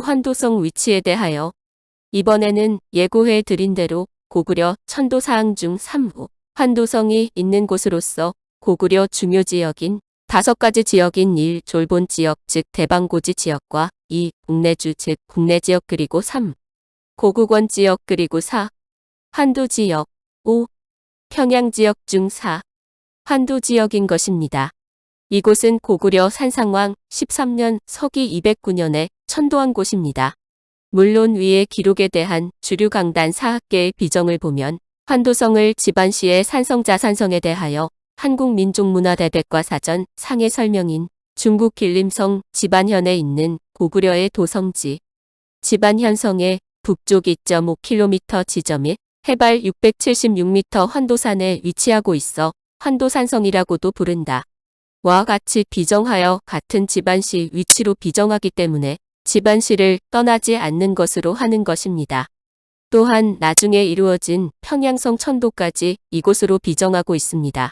환도성 위치에 대하여 이번에는 예고해 드린 대로 고구려 천도사항 중 3호 환도성이 있는 곳으로서 고구려 중요 지역인 5가지 지역인 1. 졸본 지역 즉 대방고지 지역과 2. 국내주 즉 국내지역 그리고 3. 고국원 지역 그리고 4. 환도 지역 5. 평양 지역 중 4. 환도 지역인 것입니다. 이곳은 고구려 산상왕 13년 서기 209년에 천도한 곳입니다. 물론 위의 기록에 대한 주류 강단 사학계의 비정을 보면 환도성을 집안시의 산성자산성에 대하여 한국민족문화대백과 사전 상해 설명인 중국 길림성 집안현에 있는 고구려의 도성지 집안현성의 북쪽 2.5km 지점에 해발 676m 환도산에 위치하고 있어 환도산성이라고도 부른다. 와 같이 비정하여 같은 집안시 위치로 비정하기 때문에 집안시를 떠나지 않는 것으로 하는 것입니다. 또한 나중에 이루어진 평양성 천도까지 이곳으로 비정하고 있습니다.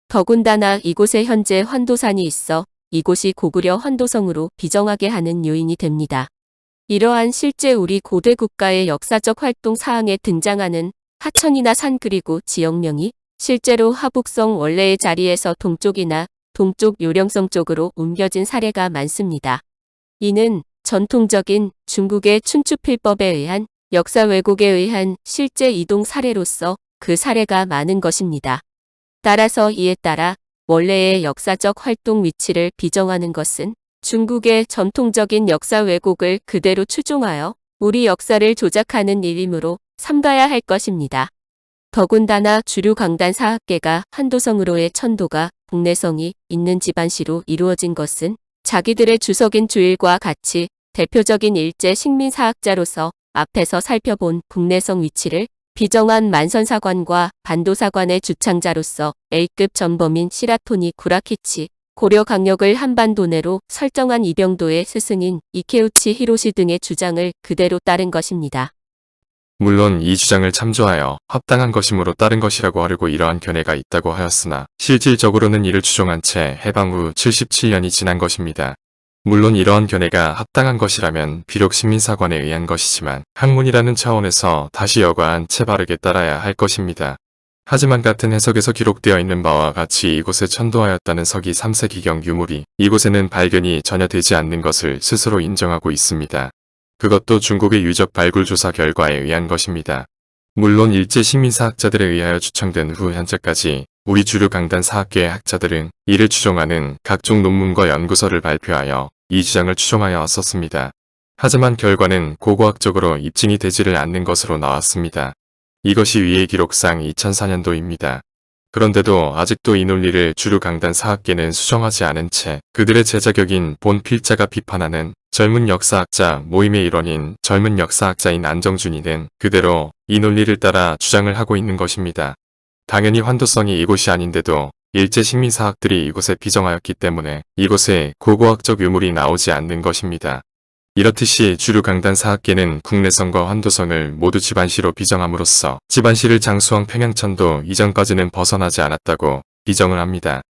더군다나 이곳에 현재 환도산이 있어 이곳이 고구려 환도성으로 비정하게 하는 요인이 됩니다. 이러한 실제 우리 고대 국가의 역사적 활동 사항에 등장하는 하천이나 산 그리고 지역명이 실제로 하북성 원래의 자리에서 동쪽이나 동쪽 요령성 쪽으로 옮겨진 사례가 많습니다. 이는 전통적인 중국의 춘추필법에 의한 역사 왜곡에 의한 실제 이동 사례로서 그 사례가 많은 것입니다. 따라서 이에 따라 원래의 역사적 활동 위치를 비정하는 것은 중국의 전통적인 역사 왜곡을 그대로 추종하여 우리 역사를 조작하는 일이므로 삼가야 할 것입니다. 더군다나 주류 강단 사학계가 환도성으로의 천도가 국내성이 있는 집안시로 이루어진 것은 자기들의 주석인 주일과 같이 대표적인 일제 식민사학자로서 앞에서 살펴본 국내성 위치를 비정한 만선사관과 반도사관의 주창자로서 A급 전범인 시라토니 구라키치, 고려 강력을 한반도 내로 설정한 이병도의 스승인 이케우치 히로시 등의 주장을 그대로 따른 것입니다. 물론 이 주장을 참조하여 합당한 것이므로 따른 것이라고 하려고 이러한 견해가 있다고 하였으나 실질적으로는 이를 추종한 채 해방 후 77년이 지난 것입니다. 물론 이러한 견해가 합당한 것이라면 비록 식민사관에 의한 것이지만 학문이라는 차원에서 다시 여과한 채 바르게 따라야 할 것입니다. 하지만 같은 해석에서 기록되어 있는 바와 같이 이곳에 천도하였다는 서기 3세기경 유물이 이곳에는 발견이 전혀 되지 않는 것을 스스로 인정하고 있습니다. 그것도 중국의 유적 발굴 조사 결과에 의한 것입니다. 물론 일제 식민사학자들에 의하여 추정된 후 현재까지 우리 주류 강단 사학계의 학자들은 이를 추종하는 각종 논문과 연구서를 발표하여 이 주장을 추종하여 왔었습니다. 하지만 결과는 고고학적으로 입증이 되지를 않는 것으로 나왔습니다. 이것이 위의 기록상 2004년도입니다. 그런데도 아직도 이 논리를 주류 강단 사학계는 수정하지 않은 채 그들의 제자격인 본 필자가 비판하는 젊은 역사학자 모임의 일원인 젊은 역사학자인 안정준이는 그대로 이 논리를 따라 주장을 하고 있는 것입니다. 당연히 환도성이 이곳이 아닌데도 일제 식민사학들이 이곳에 비정하였기 때문에 이곳에 고고학적 유물이 나오지 않는 것입니다. 이렇듯이 주류 강단 사학계는 국내성과 환도성을 모두 집안시로 비정함으로써 집안시를 장수왕 평양천도 이전까지는 벗어나지 않았다고 비정을 합니다.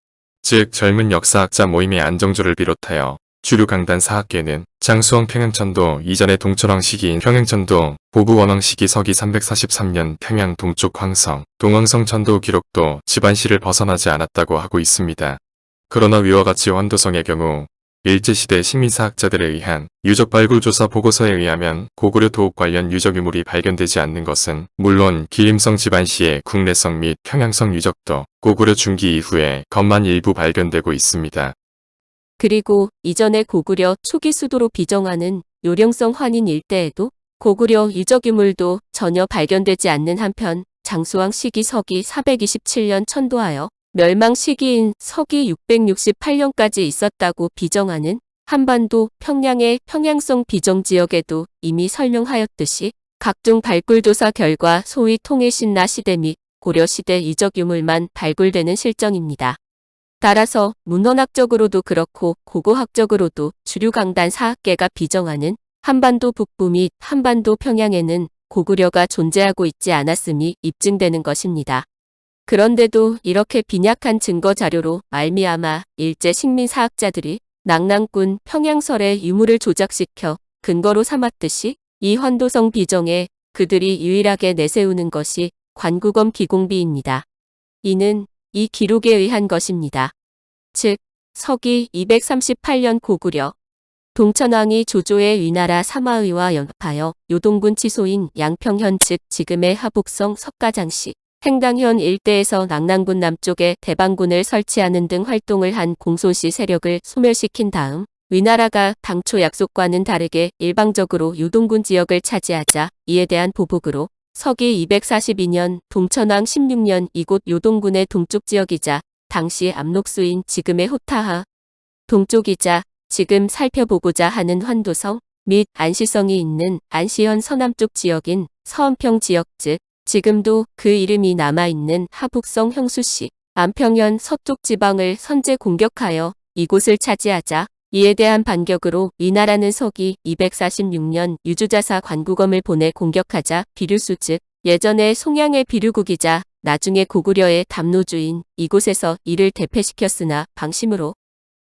즉 젊은 역사학자 모임의 안정조를 비롯하여 주류 강단 사학계는 장수왕 평양천도 이전의 동천왕 시기인 평양천도 보부원왕 시기 서기 343년 평양 동쪽 황성, 동황성 천도 기록도 집안시를 벗어나지 않았다고 하고 있습니다. 그러나 위와 같이 환도성의 경우 일제시대 식민사학자들에 의한 유적 발굴 조사 보고서에 의하면 고구려 도읍 관련 유적 유물이 발견되지 않는 것은 물론 기림성 집안시의 국내성 및 평양성 유적도 고구려 중기 이후에 것만 일부 발견되고 있습니다. 그리고 이전에 고구려 초기 수도로 비정하는 요령성 환인 일대에도 고구려 유적 유물도 전혀 발견되지 않는 한편 장수왕 시기 서기 427년 천도하여 멸망 시기인 서기 668년까지 있었다고 비정하는 한반도 평양의 평양성 비정 지역에도 이미 설명하였듯이 각종 발굴조사 결과 소위 통일신라 시대 및 고려시대 유적 유물만 발굴되는 실정입니다. 따라서 문헌학적으로도 그렇고 고고학적으로도 주류 강단 사학계가 비정하는 한반도 북부 및 한반도 평양에는 고구려가 존재하고 있지 않았음이 입증되는 것입니다. 그런데도 이렇게 빈약한 증거 자료로 말미암아 일제 식민사학자들이 낭랑꾼 평양설의 유물을 조작시켜 근거로 삼았듯이 이 환도성 비정에 그들이 유일하게 내세우는 것이 관구검 기공비입니다. 이는 이 기록에 의한 것입니다. 즉 서기 238년 고구려 동천왕이 조조의 위나라 사마의와 연합하여 요동군 치소인 양평현 즉 지금의 하북성 석가장시 행당현 일대에서 낙랑군 남쪽에 대방군을 설치하는 등 활동을 한 공손씨 세력을 소멸시킨 다음 위나라가 당초 약속과는 다르게 일방적으로 요동군 지역을 차지하자 이에 대한 보복으로 서기 242년 동천왕 16년 이곳 요동군의 동쪽 지역이자 당시 압록수인 지금의 호타하 동쪽이자 지금 살펴보고자 하는 환도성 및 안시성이 있는 안시현 서남쪽 지역인 서안평 지역 즉 지금도 그 이름이 남아있는 하북성 형수시 안평현 서쪽 지방을 선제 공격하여 이곳을 차지하자 이에 대한 반격으로 위나라는 서기 246년 유주자사 관구검을 보내 공격하자 비류수 즉 예전에 송양의 비류국이자 나중에 고구려의 담노주인 이곳에서 이를 대패시켰으나 방심으로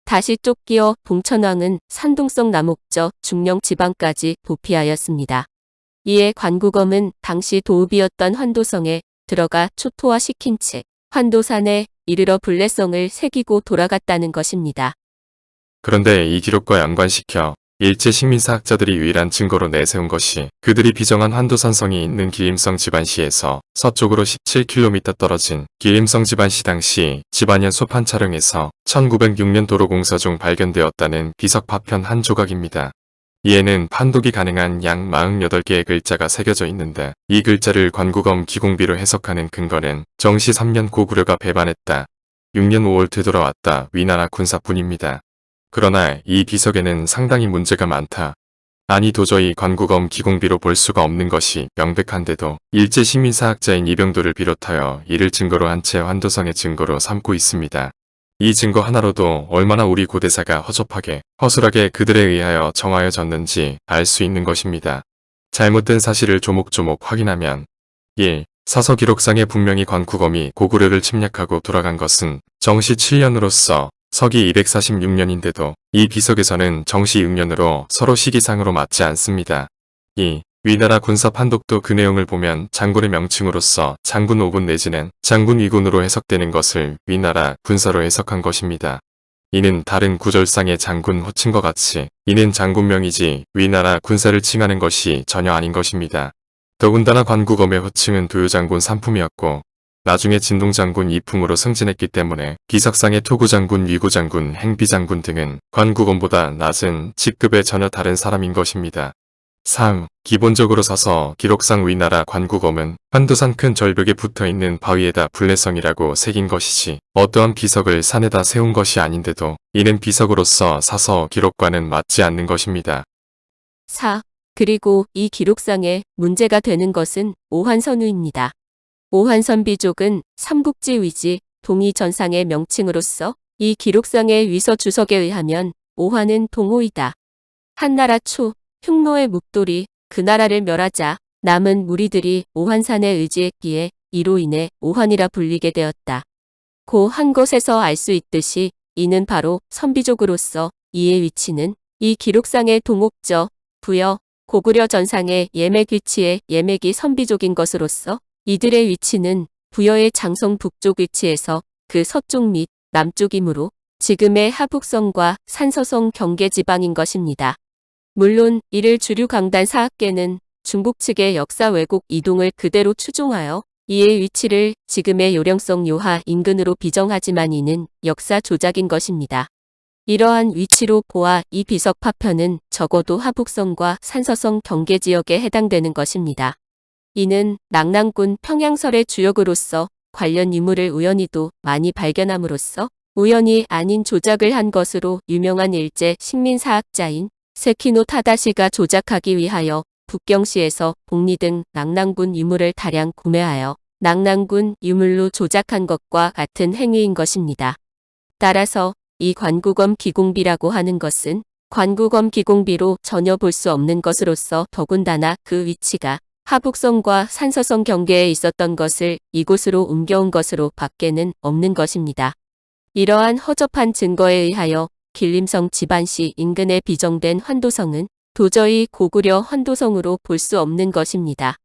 다시 쫓기어 동천왕은 산동성 남옥저 중령 지방까지 도피하였습니다. 이에 관구검은 당시 도읍이었던 환도성에 들어가 초토화시킨 채 환도산에 이르러 불레성을 새기고 돌아갔다는 것입니다. 그런데 이 기록과 연관시켜 일제 식민사학자들이 유일한 증거로 내세운 것이 그들이 비정한 환도산성이 있는 기림성 지반시에서 서쪽으로 17km 떨어진 기림성 지반시 당시 지반현 소판 촬영에서 1906년 도로공사 중 발견되었다는 비석 파편 한 조각입니다. 이에는 판독이 가능한 약 48개의 글자가 새겨져 있는데 이 글자를 관구검 기공비로 해석하는 근거는 정시 3년 고구려가 배반했다. 6년 5월 되돌아왔다. 위나라 군사뿐입니다. 그러나 이 비석에는 상당히 문제가 많다. 아니 도저히 관구검 기공비로 볼 수가 없는 것이 명백한데도 일제 식민사학자인 이병도를 비롯하여 이를 증거로 한 채 환도성의 증거로 삼고 있습니다. 이 증거 하나로도 얼마나 우리 고대사가 허접하게 허술하게 그들에 의하여 정하여졌는지 알 수 있는 것입니다. 잘못된 사실을 조목조목 확인하면 1. 사서 기록상에 분명히 관구검이 고구려를 침략하고 돌아간 것은 정시 7년으로서 서기 246년인데도 이 비석에서는 정시 6년으로 서로 시기상으로 맞지 않습니다. 2. 위나라 군사 판독도 그 내용을 보면 장군의 명칭으로서 장군 5군 내지는 장군 위군으로 해석되는 것을 위나라 군사로 해석한 것입니다. 이는 다른 구절상의 장군 호칭과 같이 이는 장군명이지 위나라 군사를 칭하는 것이 전혀 아닌 것입니다. 더군다나 관구검의 호칭은 도요장군 3품이었고 나중에 진동장군 2품으로 승진했기 때문에 비석상의 토구장군, 위구장군, 행비장군 등은 관구검보다 낮은 직급의 전혀 다른 사람인 것입니다. 3. 기본적으로 서서 기록상 위나라 관구검은 환도산 큰 절벽에 붙어있는 바위에다 불레성이라고 새긴 것이지 어떠한 비석을 산에다 세운 것이 아닌데도 이는 비석으로서 사서 기록과는 맞지 않는 것입니다. 4. 그리고 이 기록상에 문제가 되는 것은 오한선우입니다. 오한선비족은 삼국지 위지 동의전상의 명칭으로서 이 기록상의 위서 주석에 의하면 오한은 동호이다. 한나라 초 흉노의 묵돌이 그 나라를 멸하자 남은 무리들이 오한산에 의지했기에 이로 인해 오한이라 불리게 되었다. 고 한 것에서 알 수 있듯이 이는 바로 선비족으로서 이의 위치는 이 기록상의 동옥저, 부여, 고구려 전상의 예맥 위치에 예맥이 선비족인 것으로서 이들의 위치는 부여의 장성 북쪽 위치에서 그 서쪽 및 남쪽이므로 지금의 하북성과 산서성 경계 지방인 것입니다. 물론 이를 주류 강단 사학계는 중국 측의 역사 왜곡 이동을 그대로 추종하여 이의 위치를 지금의 요령성 요하 인근으로 비정하지만 이는 역사 조작인 것입니다. 이러한 위치로 보아 이 비석 파편은 적어도 하북성과 산서성 경계 지역에 해당되는 것입니다. 이는 낙랑군 평양설의 주역으로서 관련 유물을 우연히도 많이 발견함으로써 우연이 아닌 조작을 한 것으로 유명한 일제 식민사학자인 세키노 타다시가 조작하기 위하여 북경시에서 복리 등 낙랑군 유물을 다량 구매하여 낙랑군 유물로 조작한 것과 같은 행위인 것입니다. 따라서 이 관구검 기공비라고 하는 것은 관구검 기공비로 전혀 볼 수 없는 것으로서 더군다나 그 위치가 하북성과 산서성 경계에 있었던 것을 이곳으로 옮겨온 것으로 밖에는 없는 것입니다. 이러한 허접한 증거에 의하여 길림성 지반시 인근에 비정된 환도성은 도저히 고구려 환도성으로 볼 수 없는 것입니다.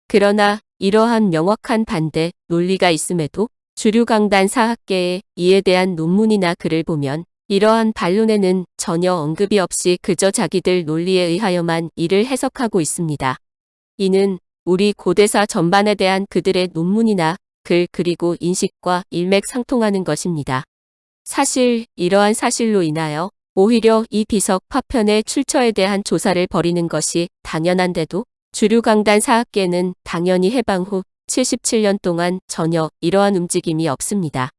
그러나 이러한 명확한 반대 논리가 있음에도 주류 강단 사학계의 이에 대한 논문이나 글을 보면 이러한 반론에는 전혀 언급이 없이 그저 자기들 논리에 의하여만 이를 해석하고 있습니다. 이는 우리 고대사 전반에 대한 그들의 논문이나 글 그리고 인식과 일맥상통하는 것입니다. 사실 이러한 사실로 인하여 오히려 이 비석 파편의 출처에 대한 조사를 벌이는 것이 당연한데도 주류 강단 사학계는 당연히 해방 후 77년 동안 전혀 이러한 움직임이 없습니다.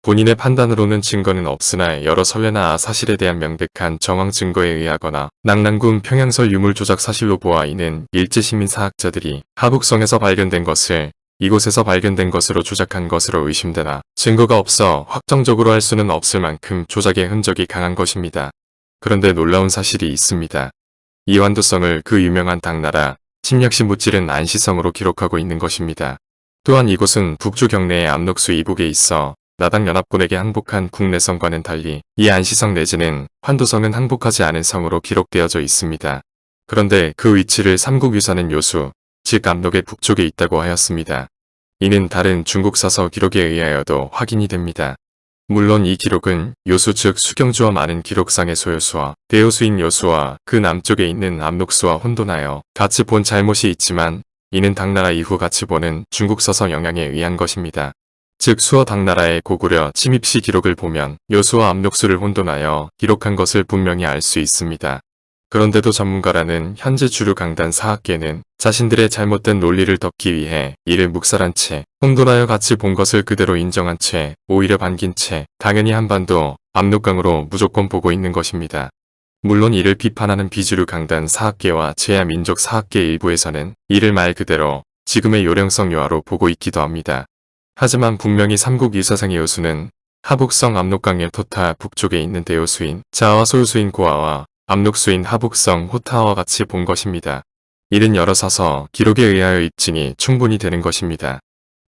본인의 판단으로는 증거는 없으나 여러 설례나 사실에 대한 명백한 정황 증거에 의하거나 낙랑군 평양설 유물 조작 사실로 보아 이는 일제 시민 사학자들이 하북성에서 발견된 것을 이곳에서 발견된 것으로 조작한 것으로 의심되나 증거가 없어 확정적으로 할 수는 없을 만큼 조작의 흔적이 강한 것입니다. 그런데 놀라운 사실이 있습니다. 이 환도성을 그 유명한 당나라 침략시 무찌른 안시성으로 기록하고 있는 것입니다. 또한 이곳은 북주 경내의 압록수 이북에 있어 나당 연합군에게 항복한 국내성과는 달리 이 안시성 내지는 환도성은 항복하지 않은 성으로 기록되어져 있습니다. 그런데 그 위치를 삼국유사는 요수, 즉 압록의 북쪽에 있다고 하였습니다. 이는 다른 중국 사서 기록에 의하여도 확인이 됩니다. 물론 이 기록은 요수 즉 수경주와 많은 기록상의 소요수와 대요수인 요수와 그 남쪽에 있는 압록수와 혼돈하여 같이 본 잘못이 있지만 이는 당나라 이후 같이 보는 중국 서서 영향에 의한 것입니다. 즉 수어 당나라의 고구려 침입시 기록을 보면 요수와 압록수를 혼돈하여 기록한 것을 분명히 알 수 있습니다. 그런데도 전문가라는 현재 주류 강단 사학계는 자신들의 잘못된 논리를 덮기 위해 이를 묵살한 채 혼돈하여 같이 본 것을 그대로 인정한 채 오히려 반긴 채 당연히 한반도 압록강으로 무조건 보고 있는 것입니다. 물론 이를 비판하는 비주류 강단 사학계와 제야민족 사학계 일부에서는 이를 말 그대로 지금의 요령성 요하로 보고 있기도 합니다. 하지만 분명히 삼국유사상의 요수는 하북성 압록강의 토타 북쪽에 있는 대요수인 자와 소요수인 고아와 압록수인 하북성 호타와 같이 본 것입니다. 이는 여러 사서 기록에 의하여 입증이 충분히 되는 것입니다.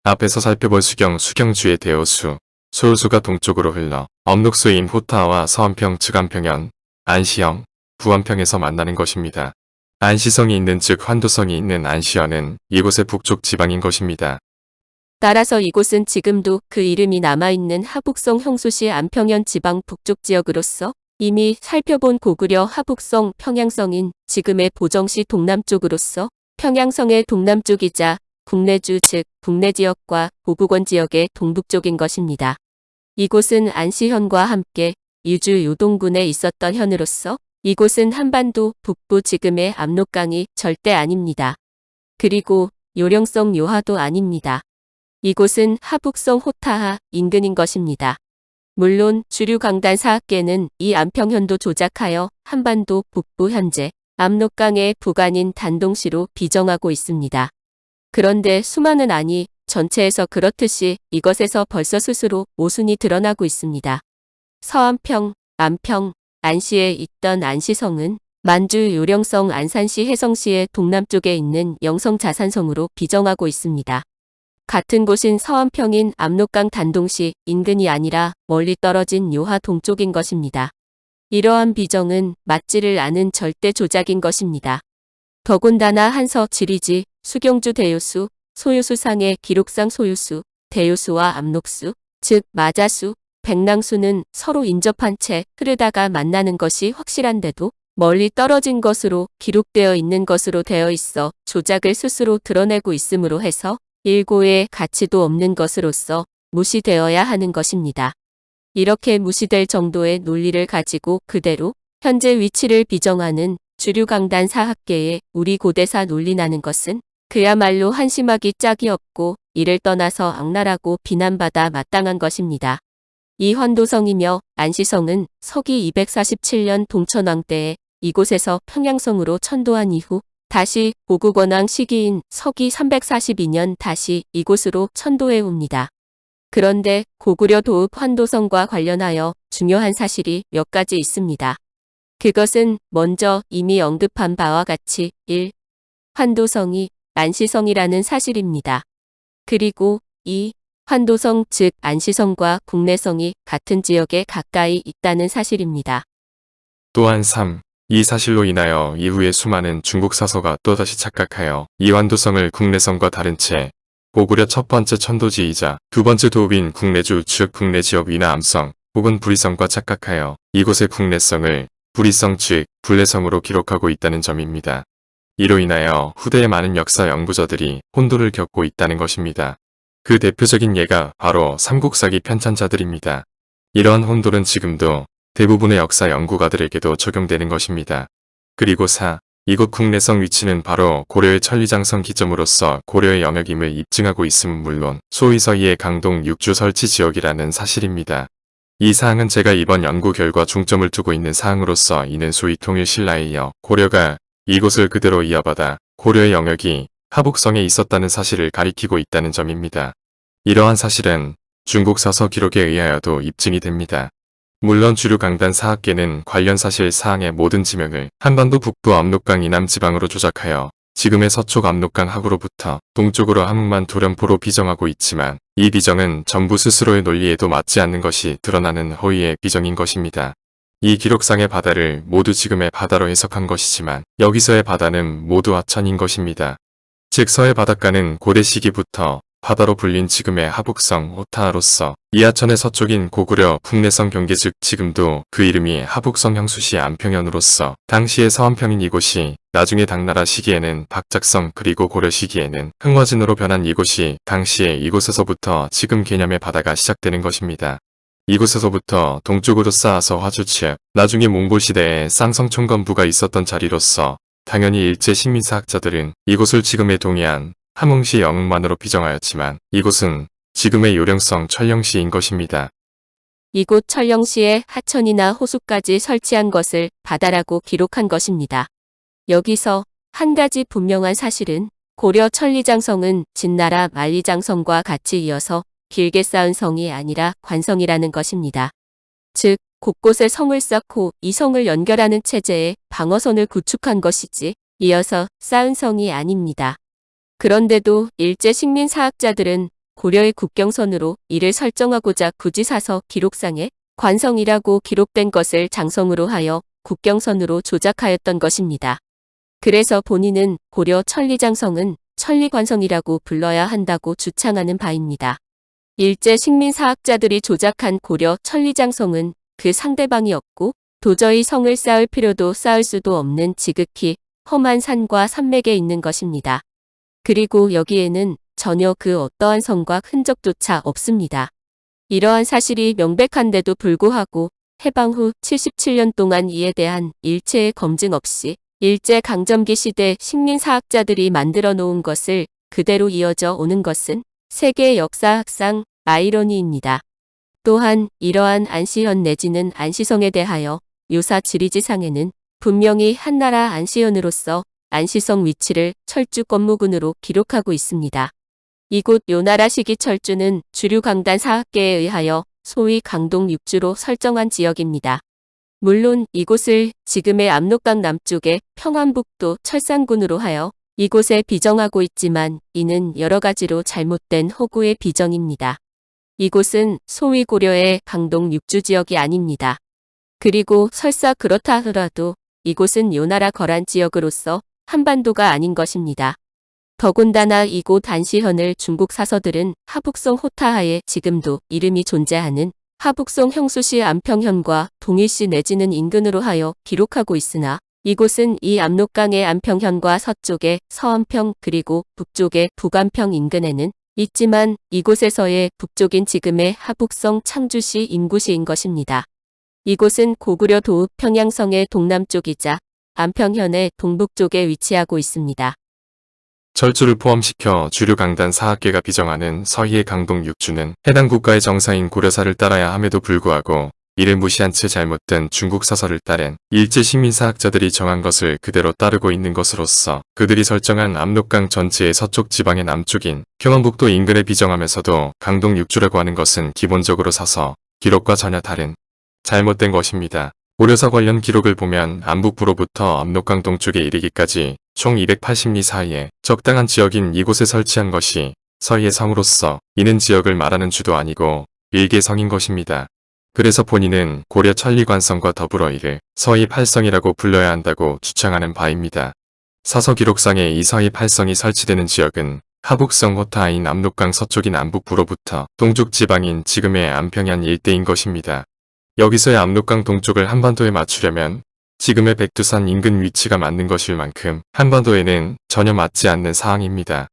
앞에서 살펴본 수경주의 대요수, 소요수가 동쪽으로 흘러 압록수인 호타와 서안평 즉안평현, 안시형, 부안평에서 만나는 것입니다. 안시성이 있는 즉 환도성이 있는 안시현은 이곳의 북쪽 지방인 것입니다. 따라서 이곳은 지금도 그 이름이 남아있는 하북성 형수시 안평현 지방 북쪽 지역으로서 이미 살펴본 고구려 하북성 평양성인 지금의 보정시 동남쪽으로서 평양성의 동남쪽이자 국내주 즉 국내 지역과 보부권 지역의 동북쪽인 것입니다. 이곳은 안시현과 함께 유주 요동군에 있었던 현으로서 이곳은 한반도 북부 지금의 압록강이 절대 아닙니다. 그리고 요령성 요하도 아닙니다. 이곳은 하북성 호타하 인근인 것입니다. 물론 주류 강단 사학계는 이 안평현도 조작하여 한반도 북부 현재 압록강의 북안인 단동시로 비정하고 있습니다. 그런데 수많은 아니 전체에서 그렇듯이 이것에서 벌써 스스로 모순이 드러나고 있습니다. 서안평, 안평, 안시에 있던 안시성은 만주 요령성 안산시 해성시의 동남쪽에 있는 영성자산성으로 비정하고 있습니다. 같은 곳인 서안평인 압록강 단동시 인근이 아니라 멀리 떨어진 요하 동쪽인 것입니다. 이러한 비정은 맞지를 않은 절대 조작인 것입니다. 더군다나 한서 지리지, 수경주 대요수, 소요수상의 기록상 소요수, 대요수와 압록수, 즉 마자수, 백랑수는 서로 인접한 채 흐르다가 만나는 것이 확실한데도 멀리 떨어진 것으로 기록되어 있는 것으로 되어 있어 조작을 스스로 드러내고 있으므로 해서 일고의 가치도 없는 것으로서 무시되어야 하는 것입니다. 이렇게 무시될 정도의 논리를 가지고 그대로 현재 위치를 비정하는 주류 강단 사학계의 우리 고대사 논리나는 것은 그야말로 한심하기 짝이 없고 이를 떠나서 악랄하고 비난받아 마땅한 것입니다. 이 환도성이며 안시성은 서기 247년 동천왕 때에 이곳에서 평양성으로 천도한 이후 다시 고국원왕 시기인 서기 342년 다시 이곳으로 천도해 옵니다. 그런데 고구려 도읍 환도성과 관련하여 중요한 사실이 몇 가지 있습니다. 그것은 먼저 이미 언급한 바와 같이 1. 환도성이 안시성이라는 사실입니다. 그리고 2. 환도성 즉 안시성과 국내성이 같은 지역에 가까이 있다는 사실입니다. 또한 3. 이 사실로 인하여 이후에 수많은 중국 사서가 또다시 착각하여 이 완도성을 국내성과 다른 채 고구려 첫 번째 천도지이자 두 번째 도읍인 국내주 즉 국내지역 위나 암성 혹은 부리성과 착각하여 이곳의 국내성을 부리성 즉 불내성으로 기록하고 있다는 점입니다. 이로 인하여 후대의 많은 역사 연구자들이 혼돈을 겪고 있다는 것입니다. 그 대표적인 예가 바로 삼국사기 편찬자들입니다. 이러한 혼돈은 지금도 대부분의 역사 연구가들에게도 적용되는 것입니다. 그리고 이곳 국내성 위치는 바로 고려의 천리장성 기점으로서 고려의 영역임을 입증하고 있음은 물론 소위 서희의 강동 육주 설치 지역이라는 사실입니다. 이 사항은 제가 이번 연구 결과 중점을 두고 있는 사항으로서 이는 소위 통일신라에 이어 고려가 이곳을 그대로 이어받아 고려의 영역이 하북성에 있었다는 사실을 가리키고 있다는 점입니다. 이러한 사실은 중국 사서 기록에 의하여도 입증이 됩니다. 물론 주류 강단 사학계는 관련 사실 사항의 모든 지명을 한반도 북부 압록강 이남 지방으로 조작하여 지금의 서쪽 압록강 하구로부터 동쪽으로 함흥만 도련포로 비정하고 있지만 이 비정은 전부 스스로의 논리에도 맞지 않는 것이 드러나는 허위의 비정인 것입니다. 이 기록상의 바다를 모두 지금의 바다로 해석한 것이지만 여기서의 바다는 모두 하천인 것입니다. 즉 서해 바닷가는 고대 시기부터 바다로 불린 지금의 하북성 호타하로서 이 하천의 서쪽인 고구려 국내성 경계 즉 지금도 그 이름이 하북성 형수시 안평현으로서 당시의 서안평인 이곳이 나중에 당나라 시기에는 박작성 그리고 고려 시기에는 흥화진으로 변한 이곳이 당시에 이곳에서부터 지금 개념의 바다가 시작되는 것입니다. 이곳에서부터 동쪽으로 쌓아서 화주치읍 나중에 몽골 시대에 쌍성총건부가 있었던 자리로서 당연히 일제 식민사학자들은 이곳을 지금의 동해안 함흥시 영흥만으로 비정하였지만 이곳은 지금의 요령성 천령시인 것입니다. 이곳 천령시에 하천이나 호수까지 설치한 것을 바다라고 기록한 것입니다. 여기서 한 가지 분명한 사실은 고려 천리장성은 진나라 만리장성과 같이 이어서 길게 쌓은 성이 아니라 관성이라는 것입니다. 즉 곳곳에 성을 쌓고 이 성을 연결하는 체제에 방어선을 구축한 것이지 이어서 쌓은 성이 아닙니다. 그런데도 일제 식민 사학자들은 고려의 국경선으로 이를 설정하고자 굳이 사서 기록상에 관성이라고 기록된 것을 장성으로 하여 국경선으로 조작하였던 것입니다. 그래서 본인은 고려 천리장성은 천리관성이라고 불러야 한다고 주창하는 바입니다. 일제 식민 사학자들이 조작한 고려 천리장성은 그 상대방이었고 도저히 성을 쌓을 필요도 쌓을 수도 없는 지극히 험한 산과 산맥에 있는 것입니다. 그리고 여기에는 전혀 그 어떠한 성과 흔적조차 없습니다. 이러한 사실이 명백한데도 불구하고 해방 후 77년 동안 이에 대한 일체의 검증 없이 일제강점기 시대 식민사학자들이 만들어 놓은 것을 그대로 이어져 오는 것은 세계 역사학상 아이러니입니다. 또한 이러한 안시현 내지는 안시성에 대하여 요사 지리지상에는 분명히 한나라 안시현으로서 안시성 위치를 철주 건무군으로 기록하고 있습니다. 이곳 요나라 시기 철주는 주류 강단 사학계에 의하여 소위 강동 육주로 설정한 지역입니다. 물론 이곳을 지금의 압록강 남쪽의 평안북도 철산군으로 하여 이곳에 비정하고 있지만 이는 여러 가지로 잘못된 허구의 비정입니다. 이곳은 소위 고려의 강동 육주 지역이 아닙니다. 그리고 설사 그렇다 하더라도 이곳은 요나라 거란 지역으로서 한반도가 아닌 것입니다. 더군다나 이곳 안시현을 중국 사서들은 하북성 호타하에 지금도 이름이 존재하는 하북성 형수시 안평현과 동일시 내지는 인근으로 하여 기록하고 있으나 이곳은 이 압록강의 안평현과 서쪽의 서안평 그리고 북쪽의 북안평 인근에는 있지만 이곳에서의 북쪽인 지금의 하북성 창주시 인구시인 것입니다. 이곳은 고구려 도읍 평양성의 동남쪽이자 안평현의 동북쪽에 위치하고 있습니다. 철주를 포함시켜 주류 강단 사학계가 비정하는 서희의 강동 육주는 해당 국가의 정사인 고려사를 따라야 함에도 불구하고 이를 무시한 채 잘못된 중국 사설을 따른 일제 식민사학자들이 정한 것을 그대로 따르고 있는 것으로서 그들이 설정한 압록강 전체의 서쪽 지방의 남쪽인 평안북도 인근에 비정하면서도 강동 육주라고 하는 것은 기본적으로 사서 기록과 전혀 다른 잘못된 것입니다. 고려사 관련 기록을 보면 안북부로부터 압록강 동쪽에 이르기까지 총 280리 사이에 적당한 지역인 이곳에 설치한 것이 서희의 성으로서 이는 지역을 말하는 주도 아니고 일개 성인 것입니다. 그래서 본인은 고려 천리관성과 더불어 이를 서희8성이라고 불러야 한다고 주장하는 바입니다. 사서 기록상에 이 서희8성이 설치되는 지역은 하북성 호타인 압록강 서쪽인 안북부로부터 동쪽 지방인 지금의 안평양 일대인 것입니다. 여기서의 압록강 동쪽을 한반도에 맞추려면 지금의 백두산 인근 위치가 맞는 것일 만큼 한반도에는 전혀 맞지 않는 사항입니다.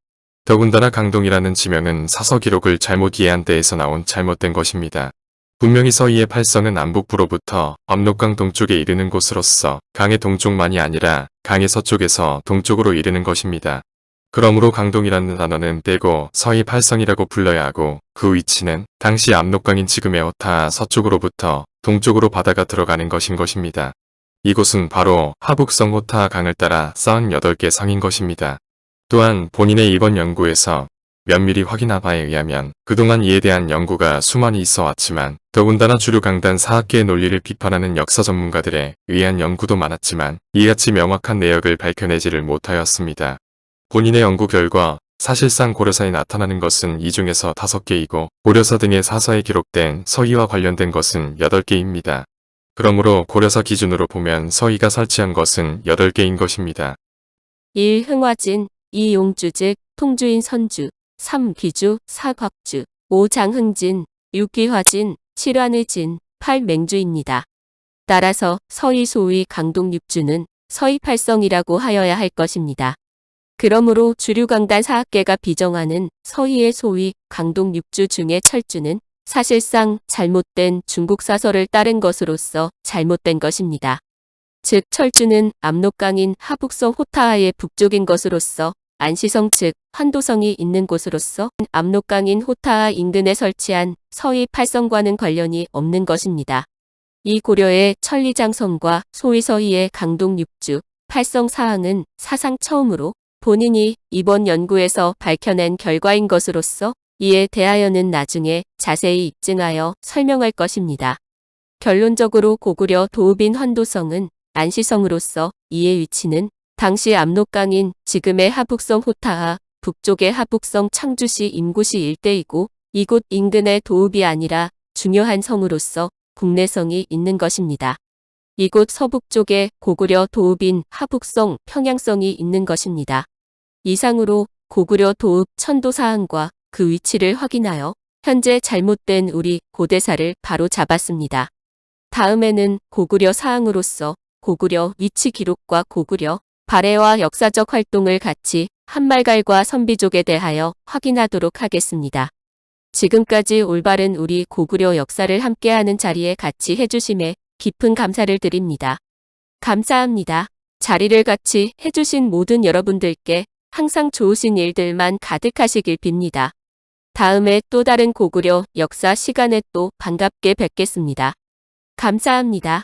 더군다나 강동이라는 지명은 사서 기록을 잘못 이해한 데에서 나온 잘못된 것입니다. 분명히 서희의 8성은 안북부로부터 압록강 동쪽에 이르는 곳으로서 강의 동쪽만이 아니라 강의 서쪽에서 동쪽으로 이르는 것입니다. 그러므로 강동이라는 단어는 떼고 서희 8성이라고 불러야 하고 그 위치는 당시 압록강인 지금의 호타 서쪽으로부터 동쪽으로 바다가 들어가는 것인 것입니다. 이곳은 바로 하북성 호타 강을 따라 쌓은 8개 성인 것입니다. 또한 본인의 이번 연구에서 면밀히 확인한 바에 의하면 그동안 이에 대한 연구가 수많이 있어 왔지만 더군다나 주류 강단 사학계의 논리를 비판하는 역사 전문가들에 의한 연구도 많았지만 이같이 명확한 내역을 밝혀내지를 못하였습니다. 본인의 연구 결과 사실상 고려사에 나타나는 것은 이 중에서 5개이고 고려사 등의 사서에 기록된 서희와 관련된 것은 8개입니다. 그러므로 고려사 기준으로 보면 서희가 설치한 것은 8개인 것입니다. 1. 흥화진, 2. 용주 즉 통주인 선주, 3. 귀주, 4. 곽주, 5. 장흥진, 6. 귀화진, 7. 환의진, 8. 맹주입니다. 따라서 서희 소위 강동 6주는 서희 8성이라고 하여야 할 것입니다. 그러므로 주류 강단 사학계가 비정하는 서희의 소위 강동 6주 중의 철주는 사실상 잘못된 중국 사설을 따른 것으로서 잘못된 것입니다. 즉 철주는 압록강인 하북성 호타하의 북쪽인 것으로서 안시성 즉 환도성이 있는 곳으로서 압록강인 호타하 인근에 설치한 서희 8성과는 관련이 없는 것입니다. 이 고려의 천리장성과 소위 서희의 강동 6주 8성 사항은 사상 처음으로 본인이 이번 연구에서 밝혀낸 결과인 것으로서 이에 대하여는 나중에 자세히 입증하여 설명할 것입니다. 결론적으로 고구려 도읍인 환도성은 안시성으로서 이의 위치는 당시 압록강인 지금의 하북성 호타하 북쪽의 하북성 창주시 임구시 일대이고 이곳 인근의 도읍이 아니라 중요한 성으로서 국내성이 있는 것입니다. 이곳 서북쪽에 고구려 도읍인 하북성 평양성이 있는 것입니다. 이상으로 고구려 도읍 천도 사항과 그 위치를 확인하여 현재 잘못된 우리 고대사를 바로 잡았습니다. 다음에는 고구려 사항으로서 고구려 위치 기록과 고구려 발해와 역사적 활동을 같이 한말갈과 선비족에 대하여 확인하도록 하겠습니다. 지금까지 올바른 우리 고구려 역사를 함께하는 자리에 같이 해주심에 깊은 감사를 드립니다. 감사합니다. 자리를 같이 해주신 모든 여러분들께 항상 좋으신 일들만 가득하시길 빕니다. 다음에 또 다른 고구려 역사 시간에 또 반갑게 뵙겠습니다. 감사합니다.